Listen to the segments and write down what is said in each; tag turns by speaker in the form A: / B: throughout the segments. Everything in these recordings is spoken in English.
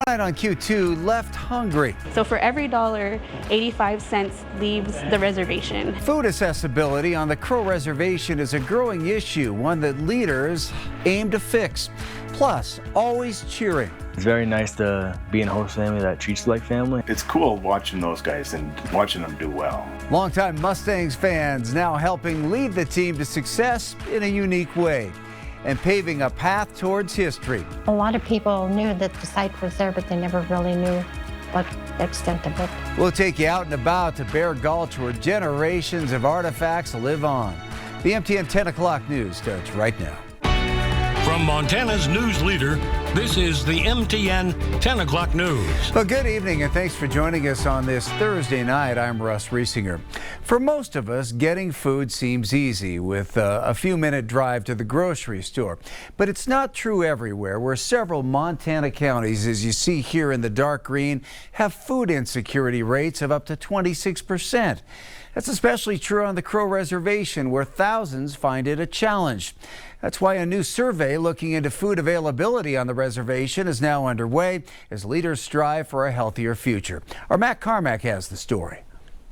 A: Tonight on Q2, left hungry.
B: So for every dollar, 85 cents leaves the reservation.
A: Food accessibility on the Crow Reservation is a growing issue, one that leaders aim to fix. Plus, always cheering.
C: It's very nice to be in a host family that treats you like family.
D: It's cool watching those guys and watching them do well.
A: Longtime Mustangs fans now helping lead the team to success in a unique way and paving a path towards history.
E: A lot of people knew that the site was there, but they never really knew what the extent of it.
A: We'll take you out and about to Bear Gulch, where generations of artifacts live on. The MTN 10 o'clock news starts right now.
F: From Montana's news leader, this is the MTN 10 o'clock news.
A: Well, good evening and thanks for joining us on this Thursday night. I'm Russ Riesinger. For most of us, getting food seems easy with a few-minute drive to the grocery store. But it's not true everywhere, where several Montana counties, as you see here in the dark green, have food insecurity rates of up to 26%. That's especially true on the Crow Reservation, where thousands find it a challenge. That's why a new survey looking into food availability on the reservation is now underway as leaders strive for a healthier future. Our Matt Carmack has the story.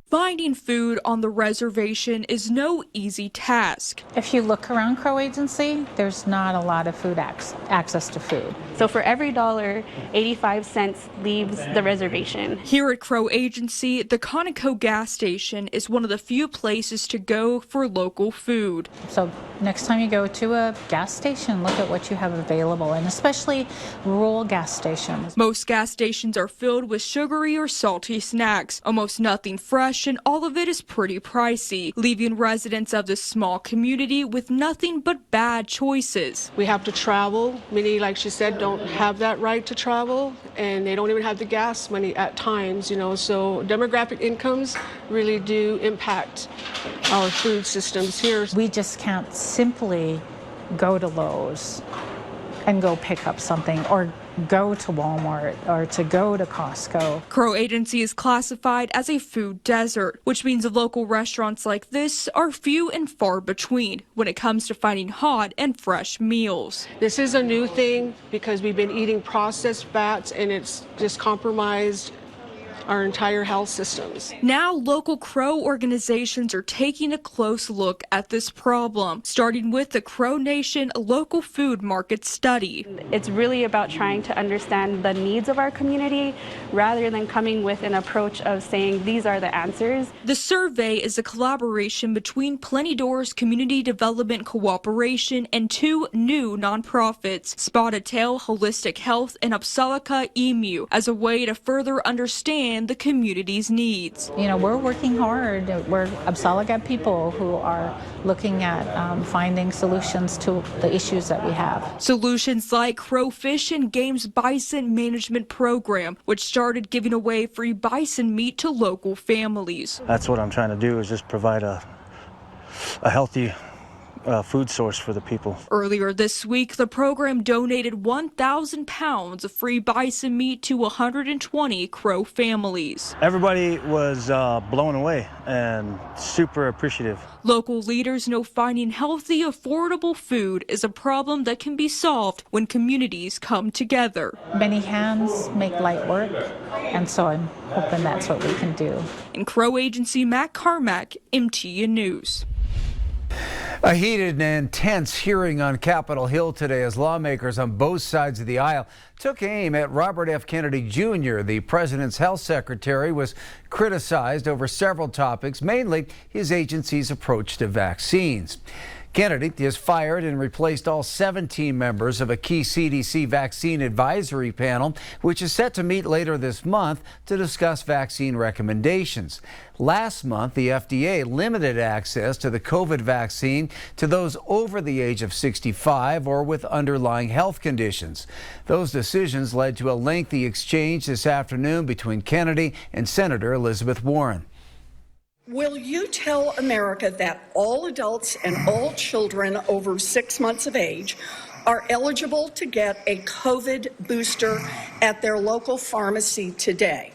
G: Finding food on the reservation is no easy task.
H: If you look around Crow Agency, there's not a lot of food access to food.
B: So for every dollar, 85 cents leaves the reservation.
G: Here at Crow Agency, the Conoco gas station is one of the few places to go for local food.
H: So next time you go to a gas station, look at what you have available, and especially rural gas stations.
G: Most gas stations are filled with sugary or salty snacks, almost nothing fresh, and all of it is pretty pricey, leaving residents of this small community with nothing but bad choices.
I: We have to travel. Many, like she said, don't have that right to travel, and they don't even have the gas money at times, so demographic incomes really do impact our food systems here.
H: We just can't simply go to Lowe's and go pick up something, or go to Walmart, or to go to Costco.
G: Crow Agency is classified as a food desert, which means local restaurants like this are few and far between when it comes to finding hot and fresh meals.
I: This is a new thing because we've been eating processed fats, and it's just compromised our entire health systems.
G: Now, local Crow organizations are taking a close look at this problem, starting with the Crow Nation Local Food Market Study.
B: It's really about trying to understand the needs of our community rather than coming with an approach of saying these are the answers.
G: The survey is a collaboration between Plenty Doors Community Development Cooperation and two new nonprofits, Spotted Tail Holistic Health and Upsalaka Emu, as a way to further understand the community's needs.
H: We're working hard. We're Upsalaka people who are looking at finding solutions to the issues that we have.
G: Solutions like Crow Fish and Game's Bison Management Program, which started giving away free bison meat to local families.
C: That's what I'm trying to do, is just provide a healthy food source for the people.
G: Earlier this week, the program donated 1,000 pounds of free bison meat to 120 Crow families.
C: Everybody was blown away and super appreciative.
G: Local leaders know finding healthy, affordable food is a problem that can be solved when communities come together.
H: Many hands make light work, and so I'm hoping that's what we can do.
G: In Crow Agency, Matt Carmack, MTN News.
A: A heated and intense hearing on Capitol Hill today as lawmakers on both sides of the aisle took aim at Robert F. Kennedy Jr. The president's health secretary was criticized over several topics, mainly his agency's approach to vaccines. Kennedy is fired and replaced all 17 members of a key CDC vaccine advisory panel, which is set to meet later this month to discuss vaccine recommendations. Last month, the FDA limited access to the COVID vaccine to those over the age of 65 or with underlying health conditions. Those decisions led to a lengthy exchange this afternoon between Kennedy and Senator Elizabeth Warren.
J: Will you tell America that all adults and all children over 6 months of age are eligible to get a COVID booster at their local pharmacy today?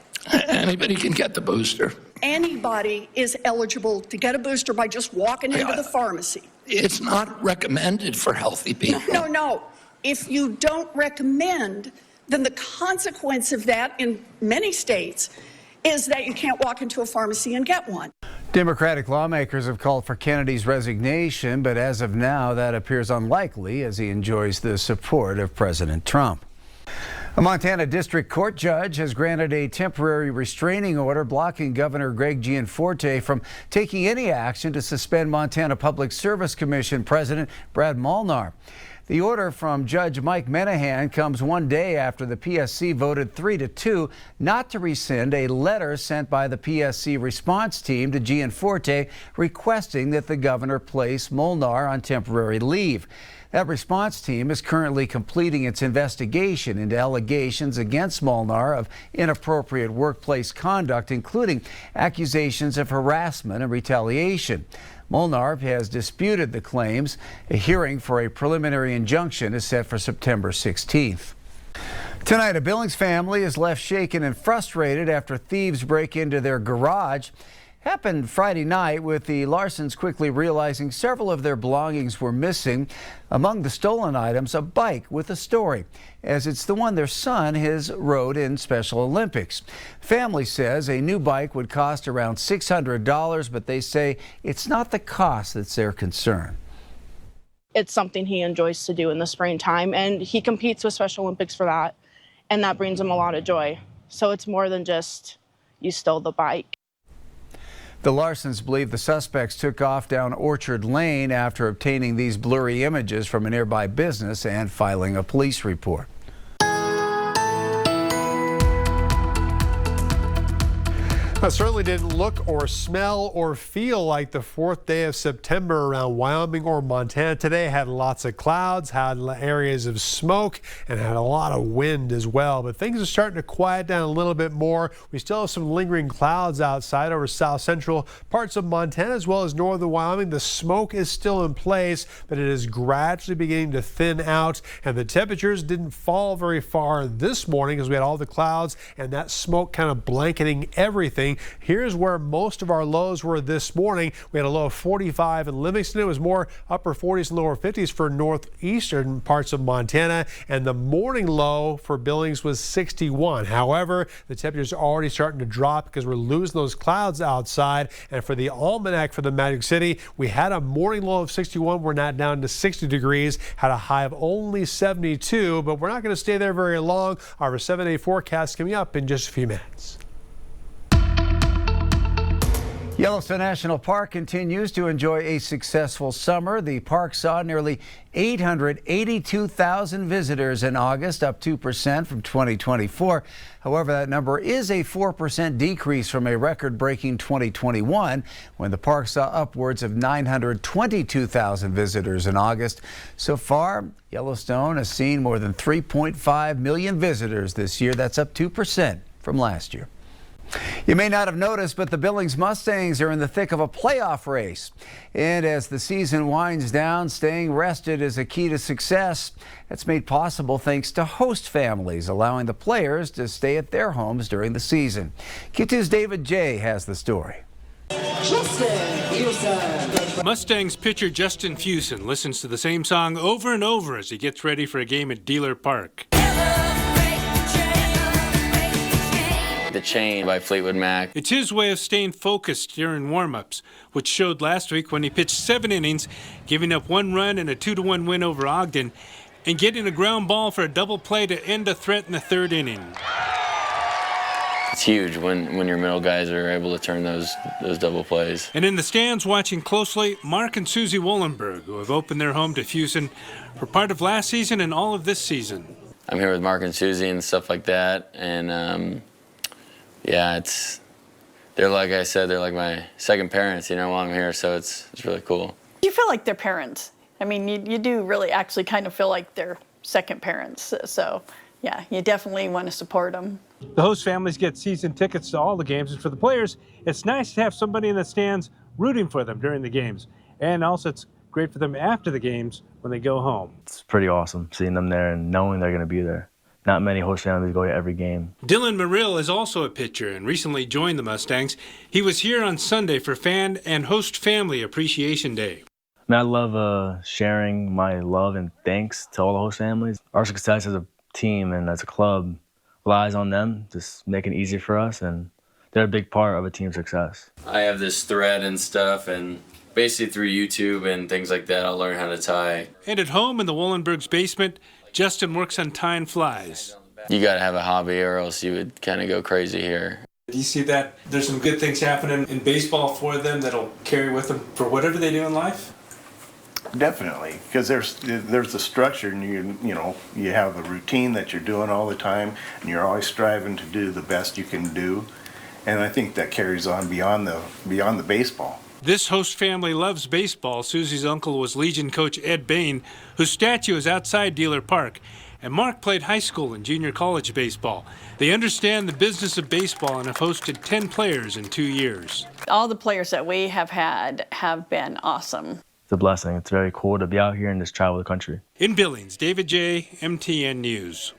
K: Anybody can get the booster.
J: Anybody is eligible to get a booster by just walking into the pharmacy.
K: It's not recommended for healthy people.
J: No. If you don't recommend, then the consequence of that in many states is that you can't walk into a pharmacy and get one.
A: Democratic lawmakers have called for Kennedy's resignation, but as of now, that appears unlikely as he enjoys the support of President Trump. A Montana District Court judge has granted a temporary restraining order blocking Governor Greg Gianforte from taking any action to suspend Montana Public Service Commission President Brad Molnar. The order from Judge Mike Menahan comes one day after the PSC voted 3-2 not to rescind a letter sent by the PSC response team to Gianforte requesting that the governor place Molnar on temporary leave. That response team is currently completing its investigation into allegations against Molnar of inappropriate workplace conduct, including accusations of harassment and retaliation. Molnar has disputed the claims. A hearing for a preliminary injunction is set for September 16th. Tonight, a Billings family is left shaken and frustrated after thieves break into their garage. Happened Friday night, with the Larsons quickly realizing several of their belongings were missing. Among the stolen items, a bike with a story, as it's the one their son has rode in Special Olympics. Family says a new bike would cost around $600, but they say it's not the cost that's their concern.
L: It's something he enjoys to do in the springtime, and he competes with Special Olympics for that, and that brings him a lot of joy. So it's more than just you stole the bike.
A: The Larsons believe the suspects took off down Orchard Lane after obtaining these blurry images from a nearby business and filing a police report.
M: It certainly didn't look or smell or feel like the 4th day of September around Wyoming or Montana today. Had lots of clouds, had areas of smoke, and had a lot of wind as well. But things are starting to quiet down a little bit more. We still have some lingering clouds outside over south central parts of Montana as well as northern Wyoming. The smoke is still in place, but it is gradually beginning to thin out. And the temperatures didn't fall very far this morning as we had all the clouds and that smoke kind of blanketing everything. Here's where most of our lows were this morning. We had a low of 45 in Livingston. It was more upper 40s and lower 50s for northeastern parts of Montana. And the morning low for Billings was 61. However, the temperatures are already starting to drop because we're losing those clouds outside. And for the almanac for the Magic City, we had a morning low of 61. We're now down to 60 degrees. Had a high of only 72, but we're not going to stay there very long. Our 7-day forecast coming up in just a few minutes.
A: Yellowstone National Park continues to enjoy a successful summer. The park saw nearly 882,000 visitors in August, up 2% from 2024. However, that number is a 4% decrease from a record-breaking 2021, when the park saw upwards of 922,000 visitors in August. So far, Yellowstone has seen more than 3.5 million visitors this year. That's up 2% from last year. You may not have noticed, but the Billings Mustangs are in the thick of a playoff race. And as the season winds down, staying rested is a key to success. That's made possible thanks to host families, allowing the players to stay at their homes during the season. Q2's David J. has the story.
N: Mustangs pitcher Justin Fusen listens to the same song over and over as he gets ready for a game at Dealer Park.
O: The Chain by Fleetwood Mac.
N: It's his way of staying focused during warm-ups, which showed last week when he pitched 7 innings, giving up 1 run and a 2-1 win over Ogden, and getting a ground ball for a double play to end a threat in the 3rd inning.
O: It's huge when your middle guys are able to turn those double plays.
N: And in the stands watching closely, Mark and Susie Wollenberg, who have opened their home to Fusen for part of last season and all of this season.
O: I'm here with Mark and Susie and stuff like that, and yeah, they're like I said, they're like my second parents, you know, while I'm here, so it's really cool.
P: You feel like they're parents. I mean, you do really actually kind of feel like they're second parents. So, yeah, you definitely want to support them.
N: The host families get season tickets to all the games, and for the players, it's nice to have somebody in the stands rooting for them during the games. And also, it's great for them after the games when they go home.
Q: It's pretty awesome seeing them there and knowing they're going to be there. Not many host families go to every game.
N: Dylan Merrill is also a pitcher and recently joined the Mustangs. He was here on Sunday for Fan and Host Family Appreciation Day.
Q: I love sharing my love and thanks to all the host families. Our success as a team and as a club relies on them, just making it easy for us, and they're a big part of a team's success.
O: I have this thread and stuff, and basically through YouTube and things like that, I'll learn how to tie.
N: And at home in the Wollenbergs' basement, Justin works on tying flies.
O: You got to have a hobby or else you would kind of go crazy here.
N: Do you see that there's some good things happening in baseball for them that'll carry with them for whatever they do in life?
D: Definitely, because there's the structure, and you have the routine that you're doing all the time, and you're always striving to do the best you can do, and I think that carries on beyond the baseball.
N: This host family loves baseball. Susie's uncle was Legion coach Ed Bain, whose statue is outside Dealer Park. And Mark played high school and junior college baseball. They understand the business of baseball and have hosted 10 players in 2 years.
P: All the players that we have had have been awesome.
Q: It's a blessing. It's very cool to be out here and just travel the country.
N: In Billings, David J., MTN News.